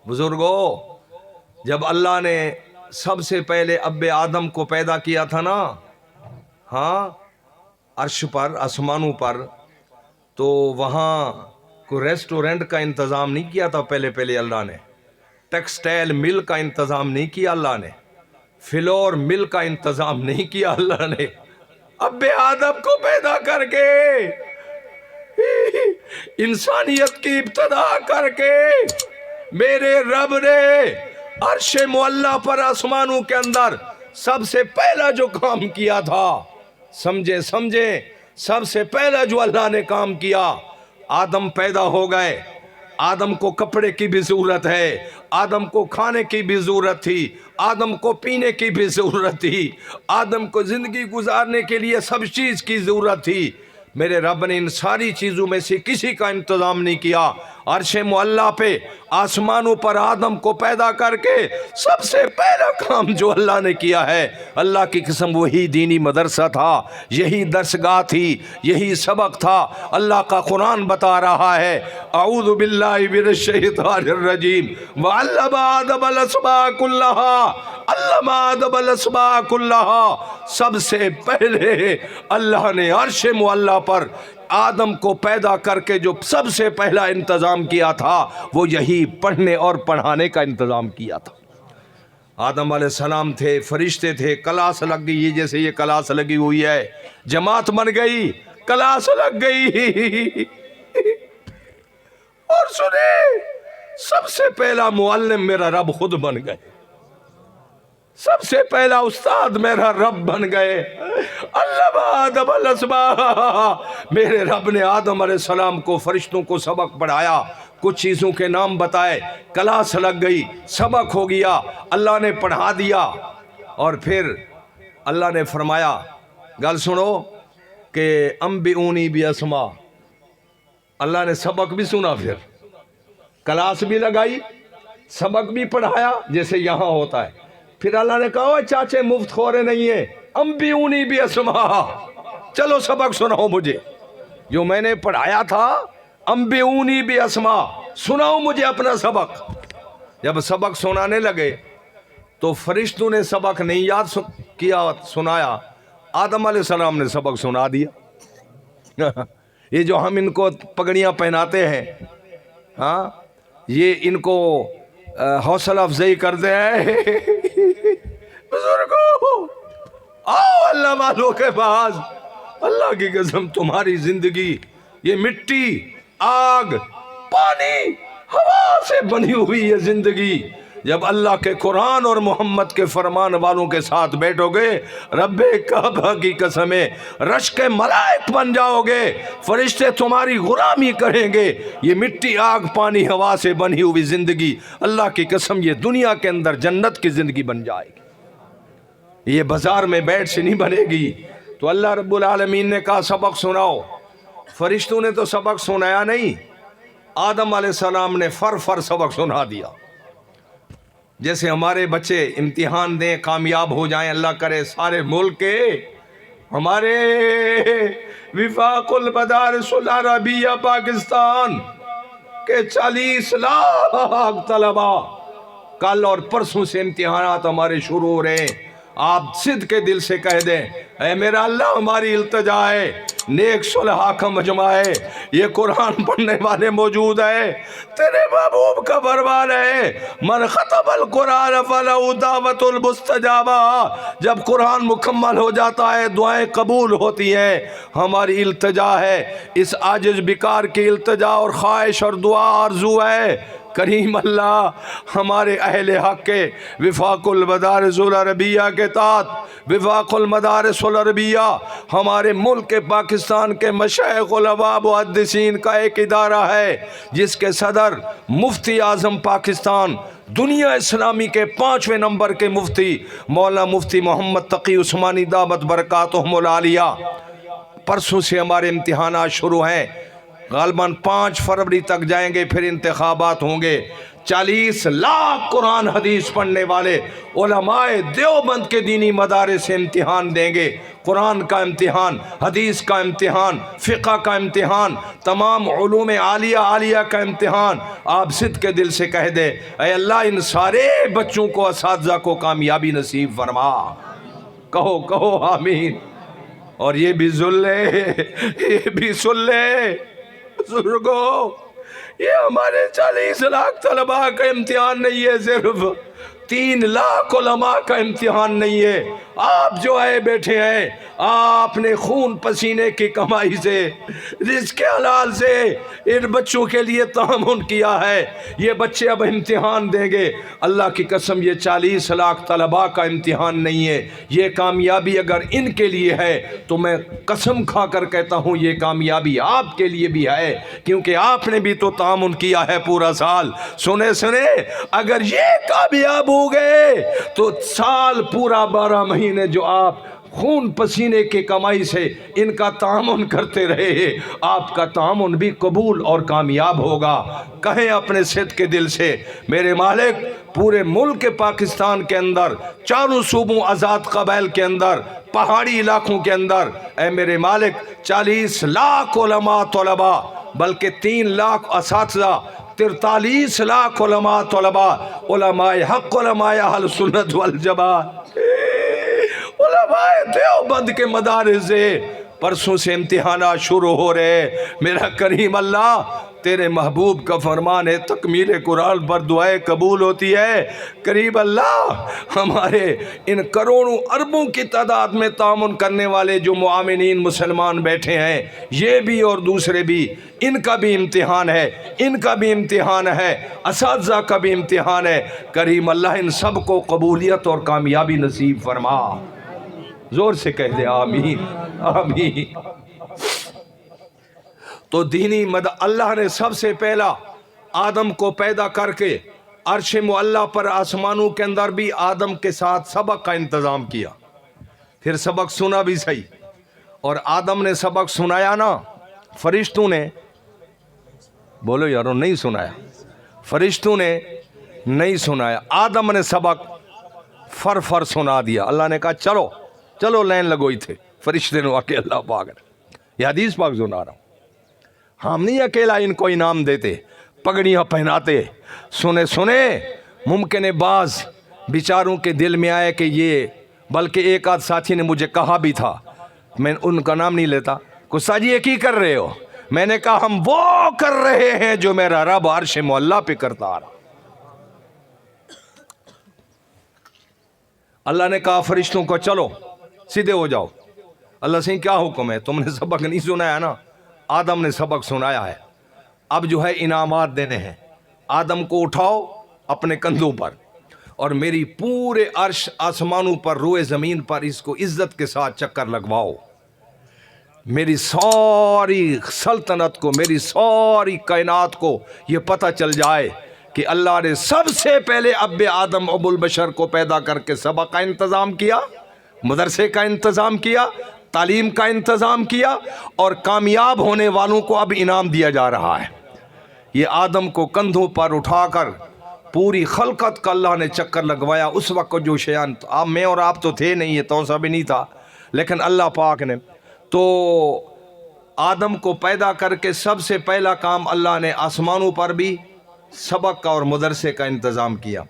बुजुर्गो, जब अल्लाह ने सबसे पहले अब्बे आदम को पैदा किया था ना, हाँ, अर्श पर, आसमानों पर, तो वहाँ कोई रेस्टोरेंट का इंतज़ाम नहीं किया था। पहले अल्लाह ने टेक्सटाइल मिल का इंतज़ाम नहीं किया, अल्लाह ने फ्लोर मिल का इंतज़ाम नहीं किया। अल्लाह ने अब्बे आदम को पैदा करके, इंसानियत की इब्तदा करके, मेरे रब ने अर्श मुअल्ला पर आसमानों के अंदर सबसे पहला जो काम किया था, समझे सबसे पहला जो अल्लाह ने काम किया, आदम पैदा हो गए। आदम को कपड़े की भी जरूरत है, आदम को खाने की भी जरूरत थी, आदम को पीने की भी जरूरत थी, आदम को जिंदगी गुजारने के लिए सब चीज की जरूरत थी। मेरे रब ने इन सारी चीजों में से किसी का इंतजाम नहीं किया। अर्श मुअल्ला पे आसमानों पर आदम को पैदा करके सबसे पहला काम जो अल्लाह ने किया है, अल्लाह की कसम, वही दीनी मदरसा था, यही दरसगाह थी, यही सबक था। अल्लाह का कुरान बता रहा है, अऊज़ु बिल्लाहि मिनश शैतानिर रजीम, व अल्लमा आदमल अस्मा कुल्लहा, अल्लमा आदमल अस्मा कुल्लहा। सबसे पहले अल्लाह ने अर्श मुअल्ला पर आदम को पैदा करके जो सबसे पहला इंतजाम किया था, वो यही पढ़ने और पढ़ाने का इंतजाम किया था। आदम अलैहिस्सलाम थे, फरिश्ते थे, क्लास लग गई, ये जैसे ये क्लास लगी हुई है, जमात बन गई, क्लास लग गई। और सुने, सबसे पहला मुअल्लिम मेरा रब खुद बन गए, सबसे पहला उस्ताद मेरा रब बन गए। अल्लाह आदम अलस्मा, मेरे रब ने आदम अलैहिस्सलाम को, फरिश्तों को सबक पढ़ाया, कुछ चीज़ों के नाम बताए, क्लास लग गई, सबक हो गया, अल्लाह ने पढ़ा दिया। और फिर अल्लाह ने फरमाया, गल सुनो कि अम्बिऊनी भी अस्मा, अल्लाह ने सबक भी सुना, फिर क्लास भी लगाई, सबक भी पढ़ाया, जैसे यहाँ होता है। फिर अल्लाह ने कहा, चाचे मुफ्त खोरे नहीं है, अम्बिऊनी भी अस्मा, चलो सबक सुनाओ मुझे जो मैंने पढ़ाया था, अम्बिऊनी भी अस्मा, सुनाओ मुझे अपना सबक। जब सबक सुनाने लगे तो फरिश्तों ने सबक नहीं याद किया, सुनाया, आदम अलैहिस्सलाम ने सबक सुना दिया। ये जो हम इनको पगड़ियाँ पहनाते हैं, हाँ, ये इनको हौसला अफजाई करते हैं। बुजुर्गों, आओ अल्लाह वालों के पास, अल्लाह की कसम, तुम्हारी जिंदगी ये मिट्टी, आग, पानी, हवा से बनी हुई है जिंदगी। जब अल्लाह के कुरान और मोहम्मद के फरमान वालों के साथ बैठोगे, रब्बे काबा की कसम, रश के मलाइक बन जाओगे, फरिश्ते तुम्हारी गुलामी करेंगे। ये मिट्टी, आग, पानी, हवा से बनी हुई जिंदगी, अल्लाह की कसम, ये दुनिया के अंदर जन्नत की जिंदगी बन जाएगी, ये बाजार में बैठ से नहीं बनेगी। तो अल्लाह रब्बुल आलमीन ने कहा, सबक सुनाओ। फरिश्तों ने तो सबक सुनाया नहीं, आदम अलैहिस्सलाम ने फर सबक सुना दिया। जैसे हमारे बच्चे इम्तिहान दें, कामयाब हो जाएं, अल्लाह करे सारे मुल्क के, हमारे विफाकुल मदारिसुल अरबिया पाकिस्तान के 40 लाख तलबा कल और परसों से इम्तिहानात हमारे शुरू हो रहे हैं। आप सिद्ध के दिल से कह दें, ऐ मेरा अल्लाह, हमारी इल्तजा है, नेक सुलहा का मजमा है, ये कुरान पढ़ने वाले मौजूद है, तेरे महबूब का फरमान है, मन खतमल कुरान फलहु दावतुल मुस्तजाबा। जब कुरान मुकम्मल हो जाता है, दुआएं कबूल होती हैं। हमारी इल्तजा है, इस आजिज बिकार की इल्तजा और ख्वाहिश और दुआ आरज़ू है, करीम अल्लाह हमारे अहले हक के विफाकुल मदारिसुल अरबिया के तहत, विफाकुल मदारिसुल अरबिया हमारे मुल्क के पाकिस्तान के मशाइख उलमा मुहद्दिसीन का एक इदारा है, जिसके सदर मुफ्ती आज़म पाकिस्तान, दुनिया इस्लामी के 5वें नंबर के मुफ्ती मौलाना मुफ्ती मोहम्मद तकी उस्मानी दामत बरकातुहुमुल आलिया। परसों से हमारे इम्तिहानात शुरू हैं, गालबन 5 फरवरी तक जाएंगे, फिर इंतखाबात होंगे। 40 लाख कुरान हदीस पढ़ने वाले उलमाए देवबंद के दीनी मदारिस से इम्तिहान देंगे। कुरान का इम्तिहान, हदीस का इम्तिहान, फ़िक़्ह का इम्तिहान, तमाम उलूम आलिया का इम्तिहान। आप सिद्ध के दिल से कह दे, ऐ अल्लाह इन सारे बच्चों को, असातिज़ा को कामयाबी नसीब फरमा। कहो कहो आमीन। और ये भी सुन ले बुजुर्गो, ये हमारे 40 लाख तलबा का इम्तिहान नहीं है, सिर्फ 3 लाख उलमा का इम्तिहान नहीं है। आप जो है बैठे हैं, आपने खून पसीने की कमाई से, रिज़्क़ हलाल से इन बच्चों के लिए तामुन किया है। ये बच्चे अब इम्तिहान देंगे। अल्लाह की कसम, ये 40 लाख तलबा का इम्तिहान नहीं है। ये कामयाबी अगर इनके लिए है तो मैं कसम खा कर कहता हूँ ये कामयाबी आपके लिए भी है, क्योंकि आपने भी तो तामुन किया है पूरा साल। सुने सुने, अगर ये कामयाब हो गए तो साल पूरा 12 महीने जो आप खून पसीने की कमाई से इनका तामुन करते रहे, आपका तामुन भी कबूल और कामयाब होगा। कहें अपने सिद्ध के दिल से, मेरे मालिक, पूरे मुल्क पाकिस्तान के अंदर, चारों सूबों आज़ाद कबाइल के अंदर, पहाड़ी इलाकों के अंदर, ऐ मेरे मालिक 40 लाख उलमा तलबा, बल्कि 3 लाख असातिज़ा, 43 लाख उलमा तलबा, उलमाए हक़, उलमाए अहल सुन्नत वल जमात, उलमाए देवबंद के मदारिस से परसों से इम्तिहानात शुरू हो रहे। मेरा करीम अल्लाह, तेरे महबूब का फरमान है, तकमील कुरान पर दुआएं कबूल होती है। करीब अल्लाह, हमारे इन करोड़ों अरबों की तादाद में तामुन करने वाले जो मुआमिनीन मुसलमान बैठे हैं, ये भी और दूसरे भी, इनका भी इम्तिहान है, इनका भी इम्तिहान है, असातिज़ा का भी इम्तिहान है। करीम अल्लाह इन सब को कबूलियत और कामयाबी नसीब फरमा। जोर से कह दे आमीन आमीन। तो दीनी मदद, अल्लाह ने सबसे पहला आदम को पैदा करके अर्श मुअल्ला पर आसमानों के अंदर भी आदम के साथ सबक का इंतज़ाम किया। फिर सबक सुना भी सही, और आदम ने सबक सुनाया ना, फरिश्तों ने, बोलो यारो, नहीं सुनाया, फरिश्तों ने नहीं सुनाया, आदम ने सबक फर सुना दिया। अल्लाह ने कहा चलो चलो लाइन लगोई थे, फरिश्ते ने आके अल्लाह पाक ने, ये हदीस पाक सुना रहा हूँ, हम नहीं अकेला इनको इनाम देते, पगड़ियाँ पहनाते। सुने सुने, मुमकिन है बाज़ बेचारों के दिल में आए कि ये, बल्कि एक आध साथी ने मुझे कहा भी था, मैं उनका नाम नहीं लेता, गुस्सा जी ये की कर रहे हो? मैंने कहा हम वो कर रहे हैं जो मेरा रब अर्श मुअल्ला पे करता आ रहा। अल्लाह ने कहा फरिश्तों को चलो सीधे हो जाओ। अल्लाह से क्या हुक्म है? तुमने सबक नहीं सुनाया ना, आदम ने सबक सुनाया है, अब जो है इनामात देने हैं। आदम को उठाओ अपने कंधों पर और मेरी पूरे अर्श आसमानों पर, रोए ज़मीन पर इसको इज्जत के साथ चक्कर लगवाओ। मेरी सारी सल्तनत को, मेरी सारी कायनात को ये पता चल जाए कि अल्लाह ने सबसे पहले अब्बे आदम अबुल बशर को पैदा करके सबक का इंतज़ाम किया, मदरसे का इंतज़ाम किया, तालीम का इंतज़ाम किया, और कामयाब होने वालों को अब इनाम दिया जा रहा है। ये आदम को कंधों पर उठाकर पूरी खलकत का अल्लाह ने चक्कर लगवाया। उस वक्त जो शयान, आप मैं और आप तो थे नहीं, ये तौसा भी नहीं था, लेकिन अल्लाह पाक ने तो आदम को पैदा करके सबसे पहला काम अल्लाह ने आसमानों पर भी सबक का और मदरसे का इंतज़ाम किया।